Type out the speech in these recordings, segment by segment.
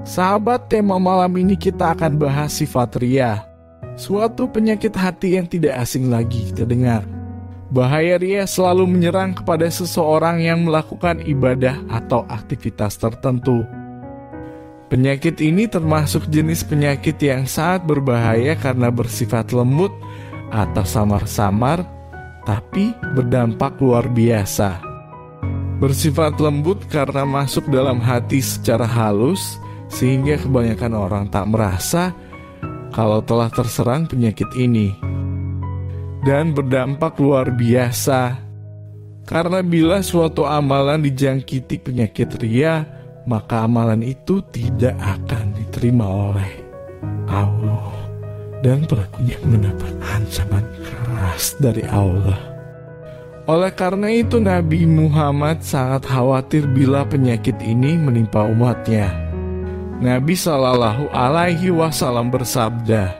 Sahabat, tema malam ini kita akan bahas sifat riya, suatu penyakit hati yang tidak asing lagi kita dengar. Bahaya riya selalu menyerang kepada seseorang yang melakukan ibadah atau aktivitas tertentu. Penyakit ini termasuk jenis penyakit yang sangat berbahaya karena bersifat lembut atau samar-samar, tapi berdampak luar biasa. Bersifat lembut karena masuk dalam hati secara halus, sehingga kebanyakan orang tak merasa kalau telah terserang penyakit ini. Dan berdampak luar biasa, karena bila suatu amalan dijangkiti penyakit riya, maka amalan itu tidak akan diterima oleh Allah, dan pelakunya mendapat ancaman keras dari Allah. Oleh karena itu Nabi Muhammad sangat khawatir bila penyakit ini menimpa umatnya. Nabi Shallallahu Alaihi Wasallam bersabda,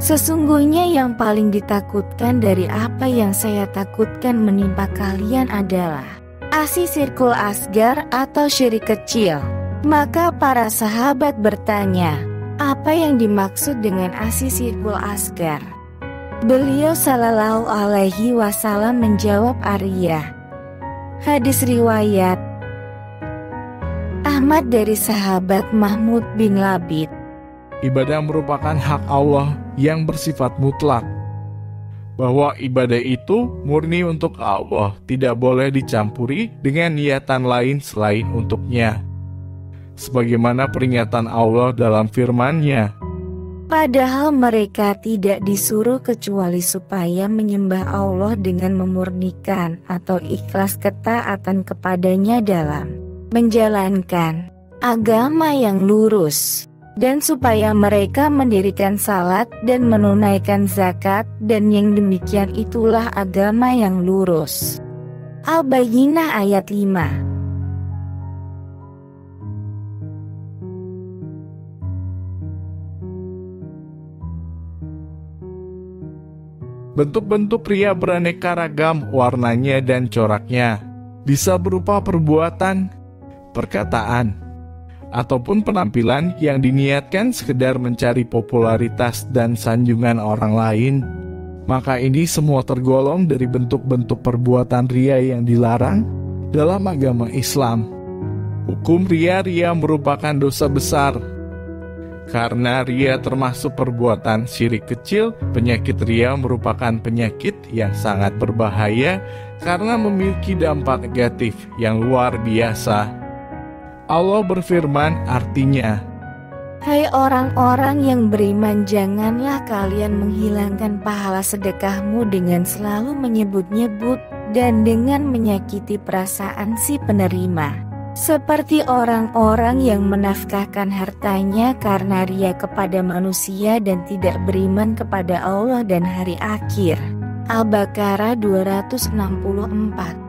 "Sesungguhnya yang paling ditakutkan dari apa yang saya takutkan menimpa kalian adalah asyirkul asgar atau syirik kecil." Maka para sahabat bertanya, apa yang dimaksud dengan asyirkul asgar? Beliau Shallallahu Alaihi Wasallam menjawab, "Ariyah." Hadis riwayat Ahmad dari sahabat Mahmud bin Labid. Ibadah merupakan hak Allah yang bersifat mutlak, bahwa ibadah itu murni untuk Allah, tidak boleh dicampuri dengan niatan lain selain untuknya. Sebagaimana peringatan Allah dalam firman-Nya, padahal mereka tidak disuruh kecuali supaya menyembah Allah dengan memurnikan atau ikhlas ketaatan kepadanya dalam menjalankan agama yang lurus, dan supaya mereka mendirikan salat dan menunaikan zakat, dan yang demikian itulah agama yang lurus. Al-Bayyinah ayat 5. bentuk-bentuk riya beraneka ragam warnanya dan coraknya, bisa berupa perbuatan, perkataan, ataupun penampilan yang diniatkan sekedar mencari popularitas dan sanjungan orang lain. Maka ini semua tergolong dari bentuk-bentuk perbuatan riya yang dilarang dalam agama Islam. Hukum riya merupakan dosa besar. Karena riya termasuk perbuatan syirik kecil, penyakit riya merupakan penyakit yang sangat berbahaya karena memiliki dampak negatif yang luar biasa. Allah berfirman, artinya, "Hai orang-orang yang beriman, janganlah kalian menghilangkan pahala sedekahmu dengan selalu menyebut-nyebut dan dengan menyakiti perasaan si penerima, seperti orang-orang yang menafkahkan hartanya karena riya kepada manusia dan tidak beriman kepada Allah dan hari akhir." Al-Baqarah 264.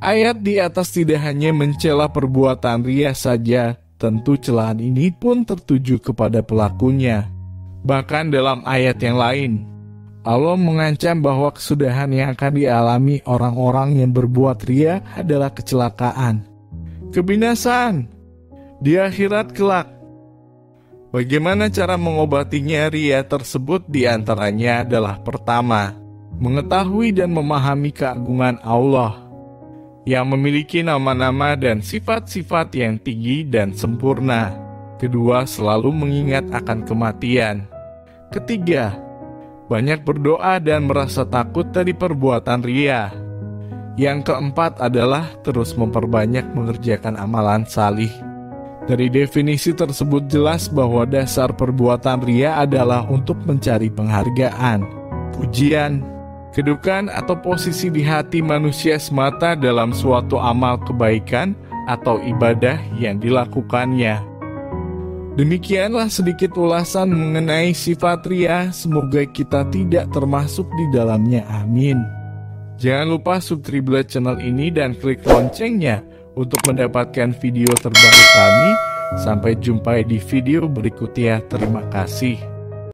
Ayat di atas tidak hanya mencela perbuatan riya saja, tentu celaan ini pun tertuju kepada pelakunya. Bahkan dalam ayat yang lain, Allah mengancam bahwa kesudahan yang akan dialami orang-orang yang berbuat riya adalah kecelakaan, kebinasaan di akhirat kelak. Bagaimana cara mengobatinya riya tersebut? Di antaranya adalah pertama, mengetahui dan memahami keagungan Allah yang memiliki nama-nama dan sifat-sifat yang tinggi dan sempurna. Kedua, selalu mengingat akan kematian. Ketiga, banyak berdoa dan merasa takut dari perbuatan riya. Yang keempat adalah terus memperbanyak mengerjakan amalan salih. Dari definisi tersebut jelas bahwa dasar perbuatan riya adalah untuk mencari penghargaan, pujian, kedudukan atau posisi di hati manusia semata dalam suatu amal kebaikan atau ibadah yang dilakukannya. Demikianlah sedikit ulasan mengenai sifat riya, semoga kita tidak termasuk di dalamnya, amin. Jangan lupa subscribe channel ini dan klik loncengnya untuk mendapatkan video terbaru kami. Sampai jumpa di video berikutnya, terima kasih.